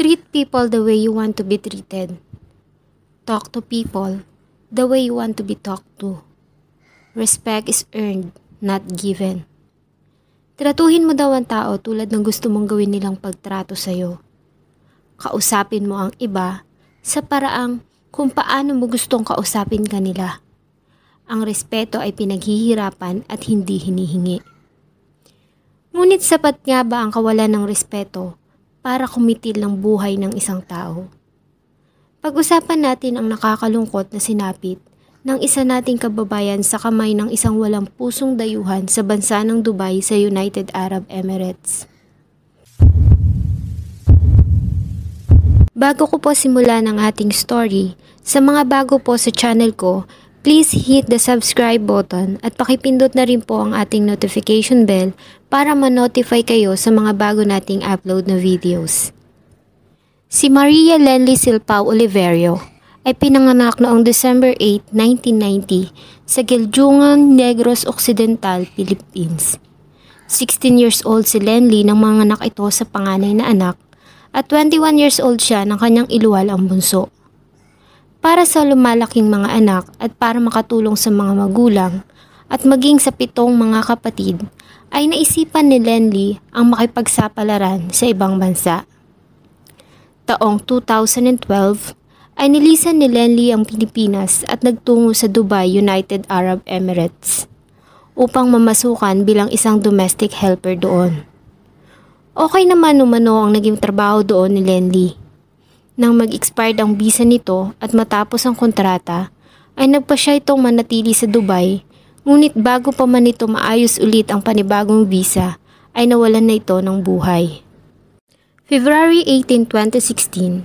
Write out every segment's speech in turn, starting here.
Treat people the way you want to be treated. Talk to people the way you want to be talked to. Respect is earned, not given. Tratuhin mo daw ang tao tulad ng gusto mong gawin nilang pagtrato sa'yo. Kausapin mo ang iba sa paraang kung paano mo gustong kausapin kanila. Ang respeto ay pinaghihirapan at hindi hinihingi. Ngunit sapat nga ba ang kawalan ng respeto para kumitil ng buhay ng isang tao? Pag-usapan natin ang nakakalungkot na sinapit ng isa nating kababayan sa kamay ng isang walang pusong dayuhan sa bansa ng Dubai sa United Arab Emirates. Bago ko po simulan ang ating story, sa mga bago po sa channel ko, please hit the subscribe button at pakipindot na rin po ang ating notification bell para ma-notify kayo sa mga bago nating upload na videos. Si Maria Lenly Silpao Oliverio ay pinanganak noong December 8, 1990 sa Giljungan, Negros Occidental, Philippines. 16 years old si Lenly nang manganak ito sa panganay na anak at 21 years old siya ng kanyang iluwal ang bunso. Para sa lumalaking mga anak at para makatulong sa mga magulang at maging sa 7 mga kapatid, ay naisipan ni Lenly ang makipagsapalaran sa ibang bansa. Taong 2012 ay nilisan ni Lenly ang Pilipinas at nagtungo sa Dubai, United Arab Emirates upang mamasukan bilang isang domestic helper doon. Okay naman umano ang naging trabaho doon ni Lenly. Nang mag-expired ang visa nito at matapos ang kontrata, ay nagpa siya itong manatili sa Dubai, ngunit bago pa man ito maayos ulit ang panibagong visa, ay nawalan na ito ng buhay. February 18, 2016,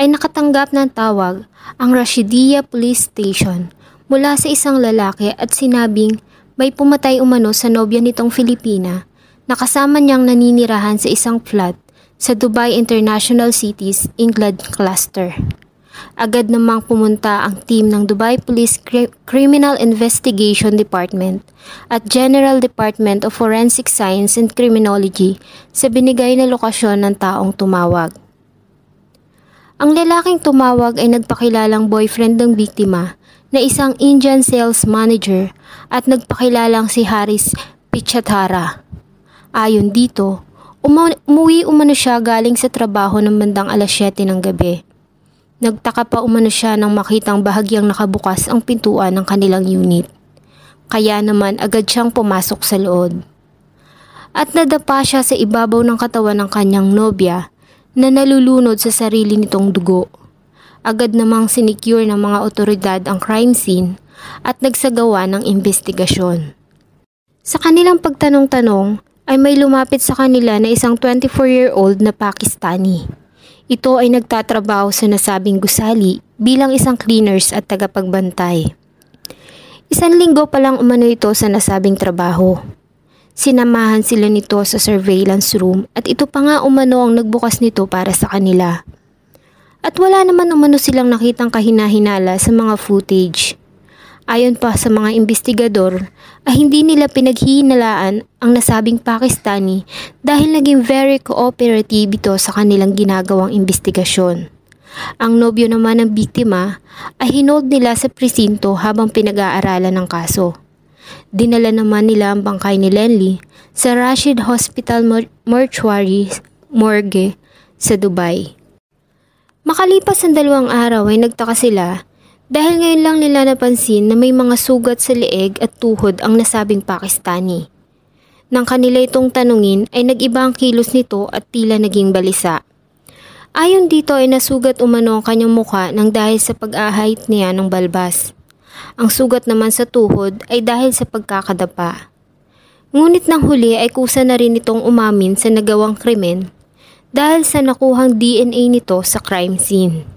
ay nakatanggap ng tawag ang Rashidiyah Police Station mula sa isang lalaki at sinabing may pumatay umano sa nobya nitong Filipina na kasama niyang naninirahan sa isang flat sa Dubai International Cities England Cluster. Agad namang pumunta ang team ng Dubai Police Criminal Investigation Department at General Department of Forensic Science and Criminology sa binigay na lokasyon ng taong tumawag. Ang lalaking tumawag ay nagpakilalang boyfriend ng biktima na isang Indian sales manager at nagpakilalang si Haris Pichathara. Ayon dito, umuwi umano siya galing sa trabaho ng bandang alas 7 ng gabi. Nagtaka pa umano siya nang makitang bahagyang nakabukas ang pintuan ng kanilang unit. Kaya naman agad siyang pumasok sa loob. At nadapa siya sa ibabaw ng katawan ng kanyang nobya na nalulunod sa sarili nitong dugo. Agad namang sinicure ng mga otoridad ang crime scene at nagsagawa ng investigasyon. Sa kanilang pagtanong-tanong ay may lumapit sa kanila na isang 24-year-old na Pakistani. Ito ay nagtatrabaho sa nasabing gusali bilang isang cleaners at tagapagbantay. 1 linggo pa lang umano ito sa nasabing trabaho. Sinamahan sila nito sa surveillance room at ito pa nga umano ang nagbukas nito para sa kanila. At wala naman umano silang nakitang kahina-hinala sa mga footage. Ayon pa sa mga investigador, ay hindi nila pinaghihinalaan ang nasabing Pakistani dahil naging very cooperative ito sa kanilang ginagawang investigasyon. Ang nobyo naman ng biktima ay hinold nila sa presinto habang pinag-aaralan ng kaso. Dinala naman nila ang bangkay ni Lenly sa Rashid Hospital Mortuary Morgue sa Dubai. Makalipas ang 2 araw ay nagtaka sila dahil ngayon lang nila napansin na may mga sugat sa leeg at tuhod ang nasabing Pakistani. Nang kanila itong tanungin ay nag-iba ang kilos nito at tila naging balisa. Ayon dito ay nasugat umano ang kanyang mukha nang dahil sa pag-ahait niya ng balbas. Ang sugat naman sa tuhod ay dahil sa pagkakadapa. Ngunit nang huli ay kusa na rin itong umamin sa nagawang krimen dahil sa nakuhang DNA nito sa crime scene.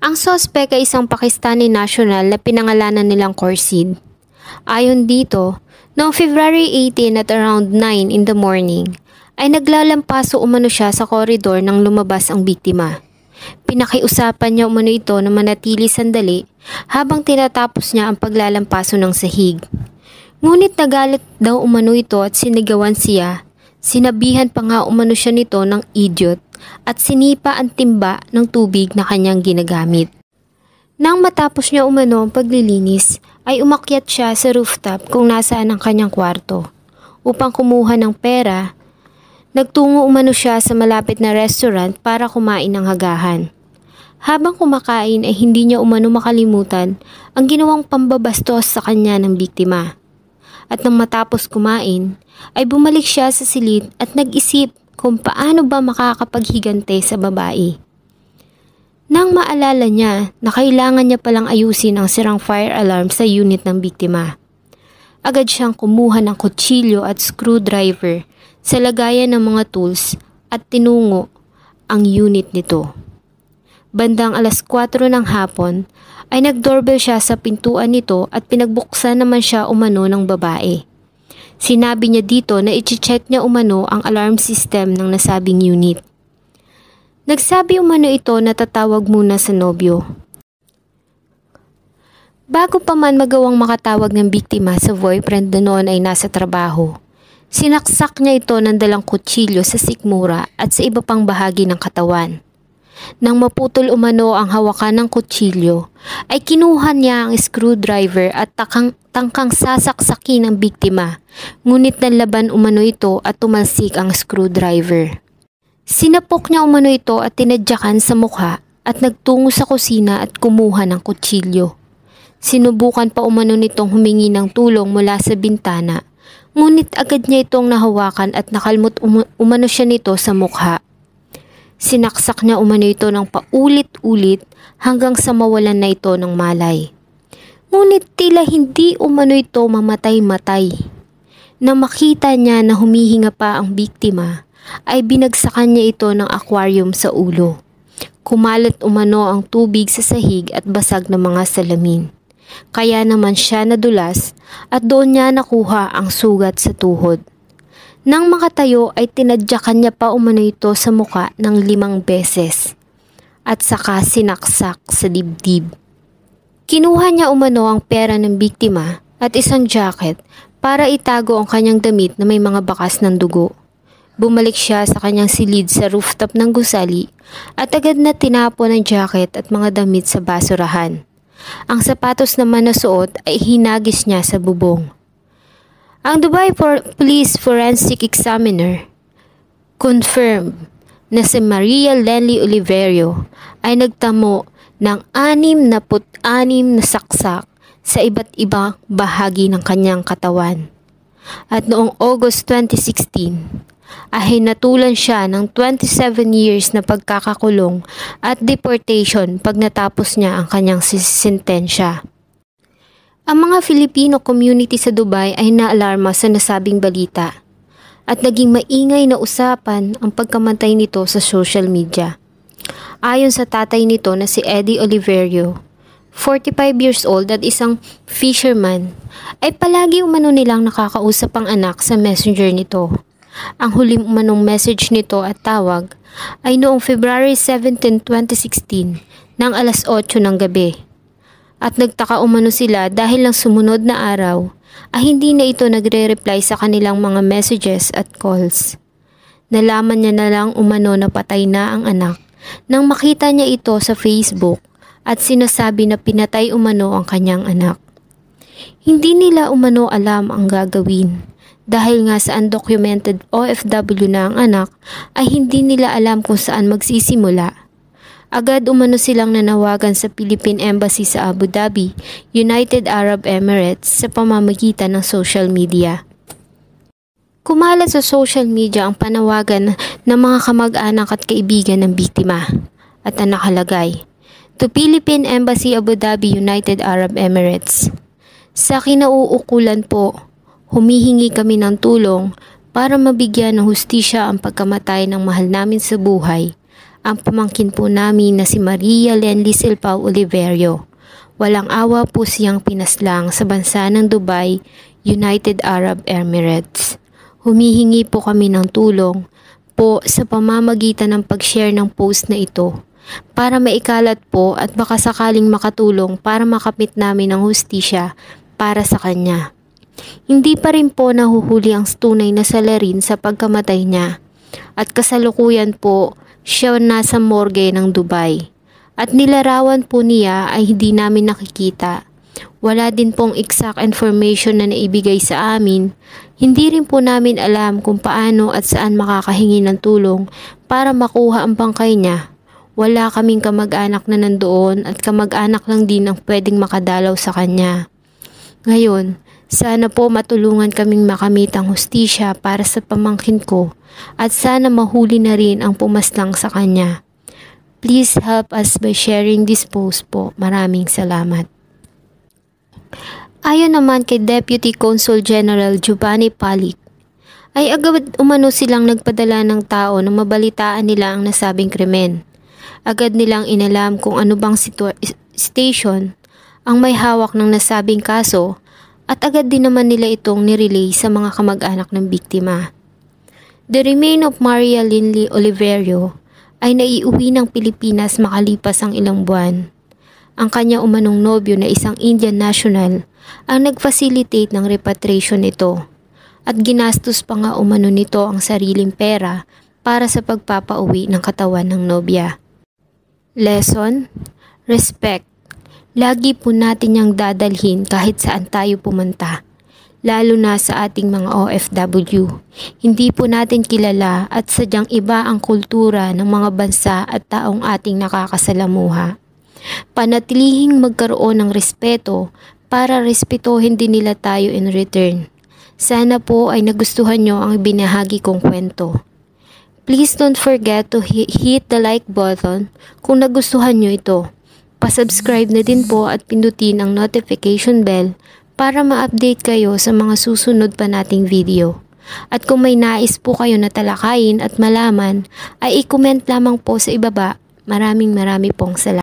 Ang suspect ay isang Pakistani national na pinangalanan nilang Khurshid. Ayon dito, noong February 18 at around 9 in the morning, ay naglalampaso umano siya sa koridor nang lumabas ang biktima. Pinakiusapan niya umano ito na manatili sandali habang tinatapos niya ang paglalampaso ng sahig. Ngunit nagalit daw umano ito at sinigawan siya Sinabihan pa nga umano siya nito ng idiot at sinipa ang timba ng tubig na kanyang ginagamit. Nang matapos niya umano ang paglilinis, ay umakyat siya sa rooftop kung nasaan ang kanyang kwarto. Upang kumuha ng pera, nagtungo umano siya sa malapit na restaurant para kumain ng hagahan. Habang kumakain ay hindi niya umano makalimutan ang ginawang pambabastos sa kanya ng biktima. At nang matapos kumain, ay bumalik siya sa silid at nag-isip kung paano ba makakapaghigante sa babae. Nang maalala niya na kailangan niya palang ayusin ang sirang fire alarm sa unit ng biktima, agad siyang kumuha ng kutsilyo at screwdriver sa lagayan ng mga tools at tinungo ang unit nito. Bandang 4:00 ng hapon ay nag-doorbell siya sa pintuan nito at pinagbuksan naman siya umano ng babae. Sinabi niya dito na i-check niya umano ang alarm system ng nasabing unit. Nagsabi umano ito na tatawag muna sa nobyo. Bago pa man magawang makatawag ng biktima sa boyfriend na noon ay nasa trabaho, sinaksak niya ito ng dalang kutsilyo sa sikmura at sa iba pang bahagi ng katawan. Nang maputol umano ang hawakan ng kutsilyo, ay kinuha niya ang screwdriver at tangkang sasaksakin ang biktima, ngunit nanlaban umano ito at tumalsik ang screwdriver. Sinapok niya umano ito at tinadyakan sa mukha at nagtungo sa kusina at kumuha ng kutsilyo. Sinubukan pa umano nitong humingi ng tulong mula sa bintana, ngunit agad niya itong nahawakan at nakalmot umano siya nito sa mukha. Sinaksak niya umano ito ng paulit-ulit hanggang sa mawalan na ito ng malay. Ngunit tila hindi umano ito mamatay-matay. Nang makita niya na humihinga pa ang biktima, ay binagsakan niya ito ng aquarium sa ulo. Kumalat umano ang tubig sa sahig at basag na mga salamin. Kaya naman siya nadulas at doon niya nakuha ang sugat sa tuhod. Nang makatayo ay tinadyakan niya pa umano ito sa muka ng 5 beses at saka sinaksak sa dibdib. Kinuha niya umano ang pera ng biktima at isang jacket para itago ang kanyang damit na may mga bakas ng dugo. Bumalik siya sa kanyang silid sa rooftop ng gusali at agad na tinapon ang jacket at mga damit sa basurahan. Ang sapatos naman na suot ay hinagis niya sa bubong. Ang Dubai Police Forensic Examiner confirmed na si Maria Lenly Oliverio ay nagtamo ng 66 na saksak sa iba't ibang bahagi ng kanyang katawan. At noong August 2016, ay hinatulan siya ng 27 years na pagkakakulong at deportation pag natapos niya ang kanyang sentensya. Ang mga Filipino community sa Dubai ay naalarma sa nasabing balita at naging maingay na usapan ang pagkamatay nito sa social media. Ayon sa tatay nito na si Eddie Oliverio, 45 years old at isang fisherman, ay palagi umano nilang nakakausap ang anak sa messenger nito. Ang huling umanong message nito at tawag ay noong February 17, 2016 ng 8:00 ng gabi. At nagtaka umano sila dahil lang sumunod na araw ay hindi na ito nagre-reply sa kanilang mga messages at calls. Nalaman niya na lang umano na patay na ang anak nang makita niya ito sa Facebook at sinasabi na pinatay umano ang kanyang anak. Hindi nila umano alam ang gagawin. Dahil nga sa undocumented OFW na ang anak, ay hindi nila alam kung saan magsisimula. Agad umano silang nanawagan sa Philippine Embassy sa Abu Dhabi, United Arab Emirates sa pamamagitan ng social media. Kumalat sa social media ang panawagan ng mga kamag-anak at kaibigan ng biktima at ang nakalagay, to Philippine Embassy Abu Dhabi, United Arab Emirates. Sa kinauukulan po, humihingi kami ng tulong para mabigyan ng hustisya ang pagkamatay ng mahal namin sa buhay, ang pamangkin po namin na si Maria Lenly Silpao Oliverio. Walang awa po siyang pinaslang sa bansa ng Dubai, United Arab Emirates. Humihingi po kami ng tulong po sa pamamagitan ng pag-share ng post na ito para maikalat po at baka sakaling makatulong para makamit namin ang hustisya para sa kanya. Hindi pa rin po nahuhuli ang tunay na salarin sa pagkamatay niya. At kasalukuyan po siya nasa morgue ng Dubai. At nilarawan po niya ay hindi namin nakikita. Wala din pong exact information na naibigay sa amin. Hindi rin po namin alam kung paano at saan makakahingi ng tulong para makuha ang bangkay niya. Wala kaming kamag-anak na nandoon at kamag-anak lang din ang pwedeng makadalaw sa kanya. Ngayon, sana po matulungan kaming makamit ang hustisya para sa pamangkin ko at sana mahuli na rin ang pumaslang sa kanya. Please help us by sharing this post po. Maraming salamat. Ayon naman kay Deputy Consul General Giovanni Palic, ay agad umano silang nagpadala ng tao nang mabalitaan nila ang nasabing krimen. Agad nilang inalam kung ano bang station ang may hawak ng nasabing kaso at agad din naman nila itong nirelay sa mga kamag-anak ng biktima. The remain of Maria Linley Oliverio ay naiuwi ng Pilipinas makalipas ang ilang buwan. Ang kanya umanong nobyo na isang Indian national ang nag-facilitate ng repatriation nito at ginastos pa nga umano nito ang sariling pera para sa pagpapauwi ng katawan ng nobya. Lesson? Respect. Lagi po natin yang dadalhin kahit saan tayo pumunta, lalo na sa ating mga OFW. Hindi po natin kilala at sadyang iba ang kultura ng mga bansa at taong ating nakakasalamuha. Panatilihing magkaroon ng respeto para respetuhin din nila tayo in return. Sana po ay nagustuhan nyo ang binahagi kong kwento. Please don't forget to hit the like button kung nagustuhan nyo ito. Pa-subscribe na din po at pindutin ang notification bell para ma-update kayo sa mga susunod pa nating video. At kung may nais po kayo na talakayin at malaman, ay i-comment lamang po sa ibaba. Maraming pong salamat.